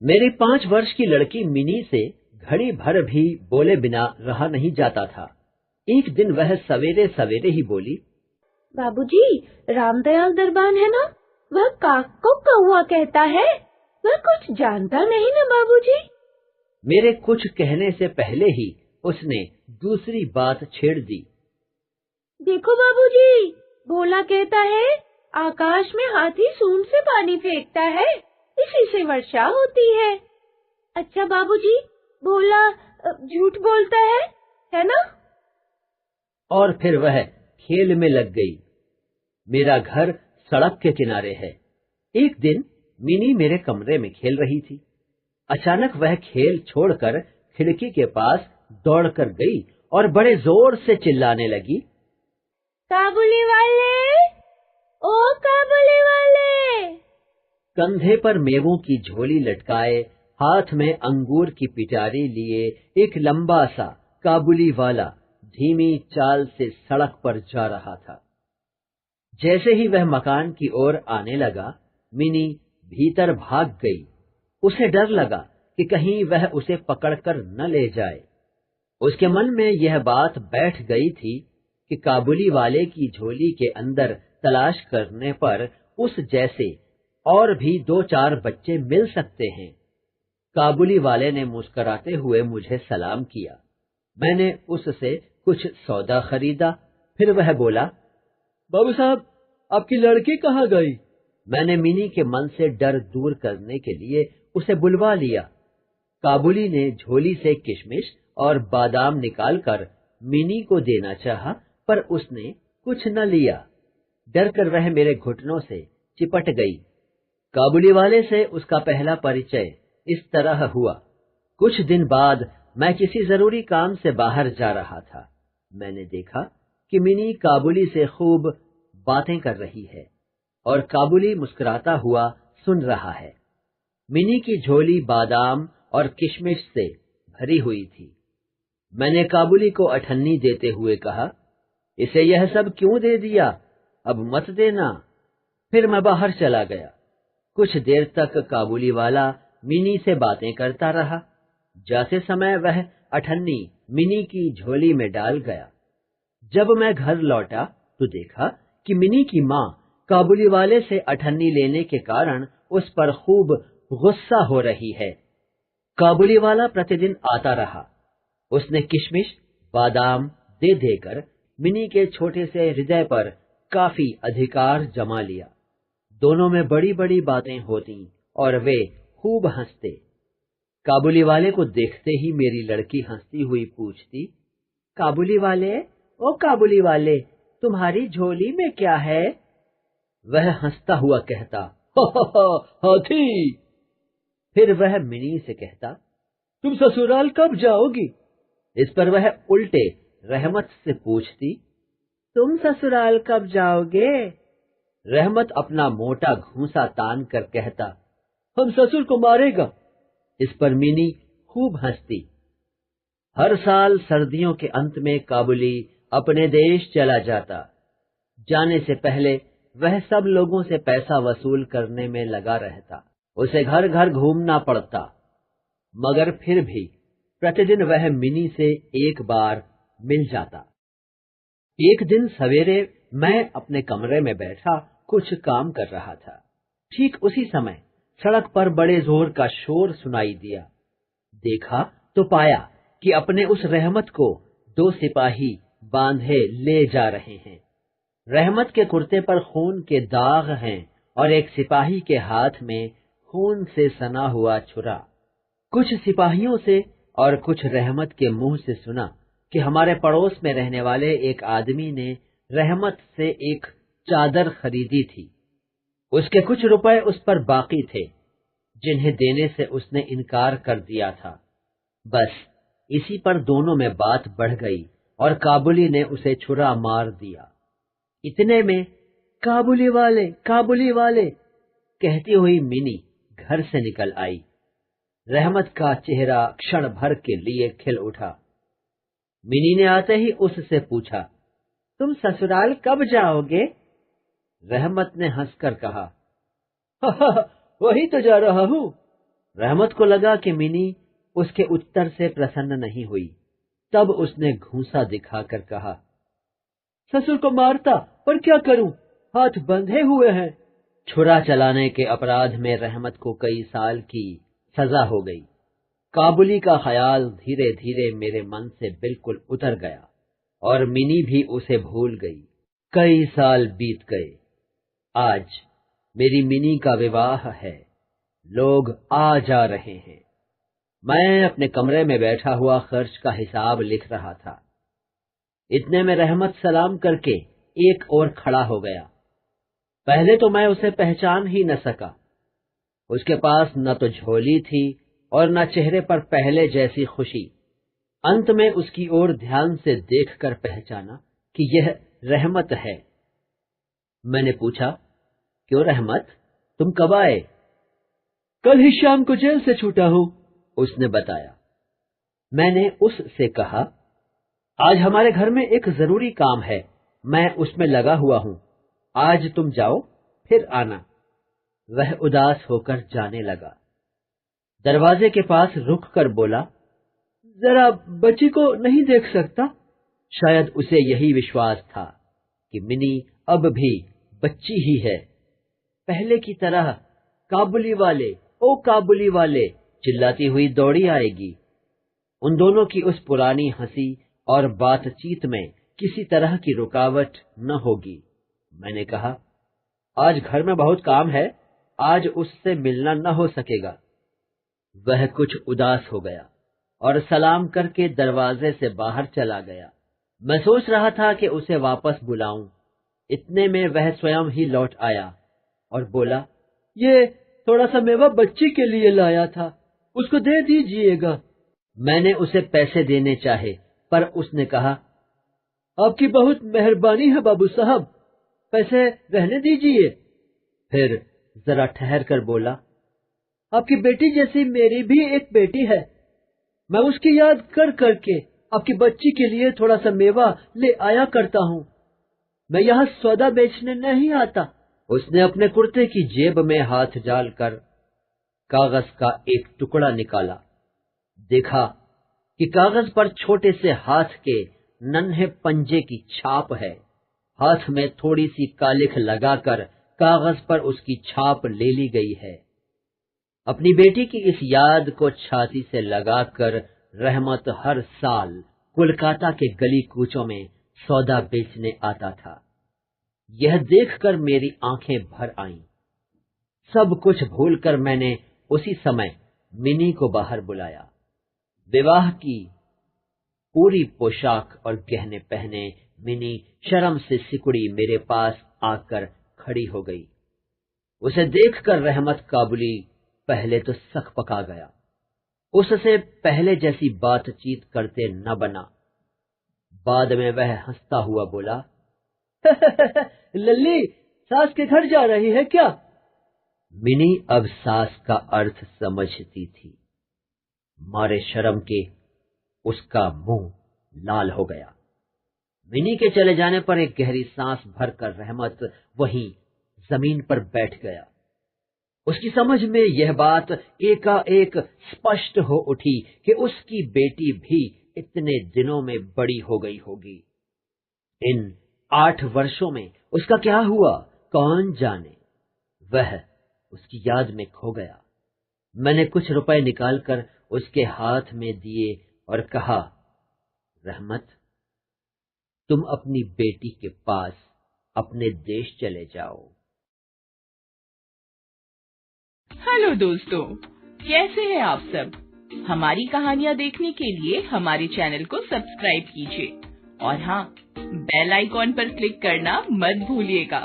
मेरी 5 वर्ष की लड़की मिनी से घड़ी भर भी बोले बिना रहा नहीं जाता था। एक दिन वह सवेरे सवेरे ही बोली, बाबूजी, रामदयाल दरबान है ना, वह काक को कौवा कहता है। वह कुछ जानता नहीं ना बाबूजी। मेरे कुछ कहने से पहले ही उसने दूसरी बात छेड़ दी। देखो बाबूजी, भोला कहता है आकाश में हाथी सूंड से पानी फेंकता है, इसी से वर्षा होती है। अच्छा बाबूजी, भोला झूठ बोलता है ना? और फिर वह खेल में लग गई। मेरा घर सड़क के किनारे है। एक दिन मिनी मेरे कमरे में खेल रही थी। अचानक वह खेल छोड़कर खिड़की के पास दौड़कर गई और बड़े जोर से चिल्लाने लगी, काबुली वाले, ओ काबुली वाले। कंधे पर मेवों की झोली लटकाए, हाथ में अंगूर की पिटारी लिए एक लंबा सा काबुली वाला धीमी चाल से सड़क पर जा रहा था। जैसे ही वह मकान की ओर आने लगा, मिनी भीतर भाग गई। उसे डर लगा कि कहीं वह उसे पकड़कर न ले जाए। उसके मन में यह बात बैठ गई थी कि काबुली वाले की झोली के अंदर तलाश करने पर उस जैसे और भी 2-4 बच्चे मिल सकते हैं। काबुली वाले ने मुस्कुराते हुए मुझे सलाम किया। मैंने उससे कुछ सौदा खरीदा। फिर वह बोला, बाबू साहब, आपकी लड़की कहाँ गई? मैंने मिनी के मन से डर दूर करने के लिए उसे बुलवा लिया। काबुली ने झोली से किशमिश और बादाम निकालकर मिनी को देना चाहा, पर उसने कुछ न लिया। डरकर वह मेरे घुटनों से चिपट गई। काबुली वाले से उसका पहला परिचय इस तरह हुआ। कुछ दिन बाद मैं किसी जरूरी काम से बाहर जा रहा था। मैंने देखा कि मिनी काबुली से खूब बातें कर रही है और काबुली मुस्कुराता हुआ सुन रहा है। मिनी की झोली बादाम और किशमिश से भरी हुई थी। मैंने काबुली को अठन्नी देते हुए कहा, इसे यह सब क्यों दे दिया? अब मत देना। फिर मैं बाहर चला गया। कुछ देर तक काबुली वाला मिनी से बातें करता रहा। जाते समय वह अठन्नी मिनी की झोली में डाल गया। जब मैं घर लौटा तो देखा कि मिनी की माँ काबुली वाले से अठन्नी लेने के कारण उस पर खूब गुस्सा हो रही है। काबुली वाला प्रतिदिन आता रहा। उसने किशमिश बादाम दे देकर मिनी के छोटे से हृदय पर काफी अधिकार जमा लिया। दोनों में बड़ी बड़ी बातें होती और वे खूब हंसते। काबुली वाले को देखते ही मेरी लड़की हंसती हुई पूछती, काबुली वाले, ओ काबुली वाले, तुम्हारी झोली में क्या है? वह हंसता हुआ कहता, हाथी। फिर वह मिनी से कहता, तुम ससुराल कब जाओगी? इस पर वह उल्टे रहमत से पूछती, तुम ससुराल कब जाओगे? रहमत अपना मोटा घूंसा तान कर कहता, हम ससुर को मारेगा। इस पर मिनी खूब हंसती। हर साल सर्दियों के अंत में काबुली अपने देश चला जाता। जाने से पहले वह सब लोगों से पैसा वसूल करने में लगा रहता। उसे घर घर घूमना पड़ता, मगर फिर भी प्रतिदिन वह मिनी से एक बार मिल जाता। एक दिन सवेरे मैं अपने कमरे में बैठा कुछ काम कर रहा था। ठीक उसी समय सड़क पर बड़े जोर का शोर सुनाई दिया। देखा तो पाया कि अपने उस रहमत को 2 सिपाही बांधे ले जा रहे हैं। रहमत के कुर्ते पर खून के दाग हैं और एक सिपाही के हाथ में खून से सना हुआ छुरा। कुछ सिपाहियों से और कुछ रहमत के मुंह से सुना कि हमारे पड़ोस में रहने वाले एक आदमी ने रहमत से एक चादर खरीदी थी। उसके कुछ रुपए उस पर बाकी थे, जिन्हें देने से उसने इनकार कर दिया था। बस इसी पर दोनों में बात बढ़ गई और काबुली ने उसे छुरा मार दिया। इतने में काबुली वाले कहती हुई मिनी घर से निकल आई। रहमत का चेहरा क्षण भर के लिए खिल उठा। मिनी ने आते ही उससे पूछा, तुम ससुराल कब जाओगे? रहमत ने हंसकर कहा, वही तो जा रहा हूँ। रहमत को लगा कि मिनी उसके उत्तर से प्रसन्न नहीं हुई। तब उसने घूंसा दिखाकर कहा, ससुर को मारता, पर क्या करूं, हाथ बंधे हुए हैं। छुरा चलाने के अपराध में रहमत को कई साल की सजा हो गई। काबुली का ख्याल धीरे धीरे मेरे मन से बिल्कुल उतर गया और मिनी भी उसे भूल गई। कई साल बीत गए। आज मेरी मिनी का विवाह है। लोग आ जा रहे हैं। मैं अपने कमरे में बैठा हुआ खर्च का हिसाब लिख रहा था। इतने में रहमत सलाम करके एक ओर खड़ा हो गया। पहले तो मैं उसे पहचान ही न सका। उसके पास न तो झोली थी और न चेहरे पर पहले जैसी खुशी। अंत में उसकी ओर ध्यान से देखकर पहचाना कि यह रहमत है। मैंने पूछा, क्यों रहमत, तुम कब आए? कल ही शाम को जेल से छूटा हूं, उसने बताया। मैंने उससे कहा, आज हमारे घर में एक जरूरी काम है, मैं उसमें लगा हुआ हूं। आज तुम जाओ, फिर आना। वह उदास होकर जाने लगा। दरवाजे के पास रुककर बोला, जरा बच्ची को नहीं देख सकता? शायद उसे यही विश्वास था कि मिनी अब भी बच्ची ही है। पहले की तरह काबुली वाले, ओ काबुली वाले चिल्लाती हुई दौड़ी आएगी। उन दोनों की उस पुरानी हंसी और बातचीत में किसी तरह की रुकावट न होगी। मैंने कहा, आज घर में बहुत काम है, आज उससे मिलना न हो सकेगा। वह कुछ उदास हो गया और सलाम करके दरवाजे से बाहर चला गया। मैं सोच रहा था कि उसे वापस बुलाऊं। इतने में वह स्वयं ही लौट आया और बोला, ये थोड़ा सा मेवा बच्ची के लिए लाया था, उसको दे दीजिएगा। मैंने उसे पैसे देने चाहे, पर उसने कहा, आपकी बहुत मेहरबानी है बाबू साहब, पैसे रहने दीजिए। फिर जरा ठहर कर बोला, आपकी बेटी जैसी मेरी भी एक बेटी है। मैं उसकी याद कर करके आपकी बच्ची के लिए थोड़ा सा मेवा ले आया करता हूँ। मैं यहाँ सौदा बेचने नहीं आता। उसने अपने कुर्ते की जेब में हाथ डालकर कागज का एक टुकड़ा निकाला। देखा कि कागज पर छोटे से हाथ के नन्हे पंजे की छाप है। हाथ में थोड़ी सी कालिख लगाकर कागज पर उसकी छाप ले ली गई है। अपनी बेटी की इस याद को छाती से लगाकर रहमत हर साल कोलकाता के गली कूचों में सौदा बेचने आता था। यह देखकर मेरी आंखें भर आईं। सब कुछ भूलकर मैंने उसी समय मिनी को बाहर बुलाया। विवाह की पूरी पोशाक और गहने पहने मिनी शर्म से सिकुड़ी मेरे पास आकर खड़ी हो गई। उसे देखकर रहमत काबुली पहले तो सक पका गया। उससे पहले जैसी बातचीत करते न बना। बाद में वह हंसता हुआ बोला, लल्ली सास के घर जा रही है क्या? मिनी अब सास का अर्थ समझती थी। मारे शर्म के उसका मुंह लाल हो गया। मिनी के चले जाने पर एक गहरी सांस भरकर रहमत वहीं जमीन पर बैठ गया। उसकी समझ में यह बात एकाएक स्पष्ट हो उठी कि उसकी बेटी भी इतने दिनों में बड़ी हो गई होगी। इन 8 वर्षों में उसका क्या हुआ कौन जाने। वह उसकी याद में खो गया। मैंने कुछ रुपए निकालकर उसके हाथ में दिए और कहा, रहमत, तुम अपनी बेटी के पास अपने देश चले जाओ। हेलो दोस्तों, कैसे हैं आप सब? हमारी कहानियाँ देखने के लिए हमारे चैनल को सब्सक्राइब कीजिए और हाँ, बेल आइकॉन पर क्लिक करना मत भूलिएगा।